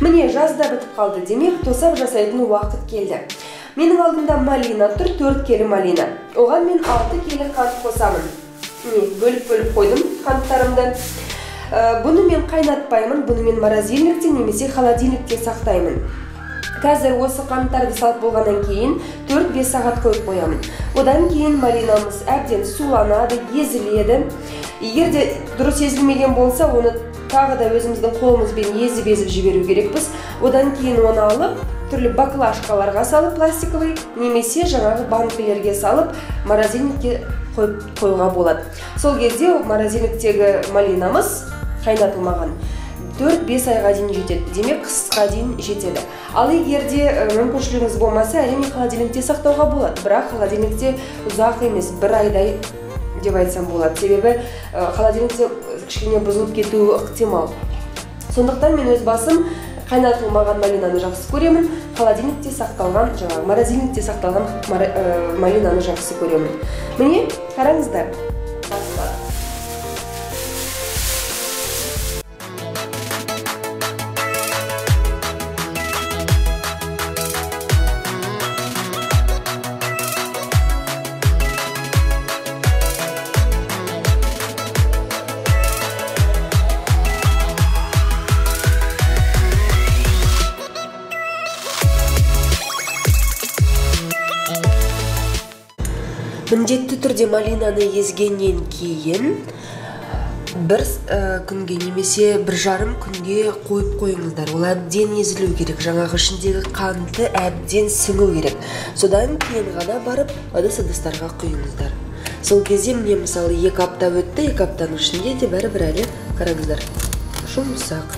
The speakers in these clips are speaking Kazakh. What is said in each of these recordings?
Міне жазда бітіп қалды, демек тосап жасайтын уақыт келді. Менің алдымда малина тұр, 4 келі малина. Оған мен 6 келі қант қосамын. Бөліп қойдым қанттарымды. Бұны мен қайнатпаймын, бұны мен морозильникте немесе холодильникте сақтаймын. Қазір осы қанттарды салып болғаннан кейін 4-5 сағат қойып қоямын. Одан кейін малинамыз әбден суланады, езіледі. Егер де дұрыс езілмеген болса, оны тағы да өзіміздің қолымызбен езіп жіберу керекпіз. Одан кейін оны алып, түрлі баклажкаларға салып, пластиковый, немесе жаңағы банкілерге салып, морозильникке қоюға болады. Сол кезде морозильниктегі малинамыз қайнатылмаған 4-5 айға дейін жетеді, демек қысқа дейін жетеді. Ал егерде мүмкіншілігіңіз болмаса, әрине холодильникте сақтауға болады, бірақ холодильникте ұзақ емес, 1 айдай деп айтсам болады. Себебі холодильникте кішкене бұзылып кетуі ықтимал. Сондықтан мен өз басым қайнатылмаған малинаны жақсы көремін, холодильникте сақталған, жаңағы морозильникте сақталған малинаны жақсы көремін. Міне, қараңыздар. Міндетті түрде малинаны езгеннен кейін 1 күнге немесе 1,5 күнге қойып қойыңыздар. Ол әбден езілу керек, жаңағы ішіндегі қанты әбден сіңу керек. Содан кейін ғана барып ыдыс-ыдыстарға құйыңыздар. Сол кезде міне мысалы 2 апта өтті, 2 аптаның ішінде де бәрібір әлі қараңыздар. Жұмсақ.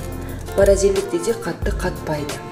Морозильникте де қатты қатпайды.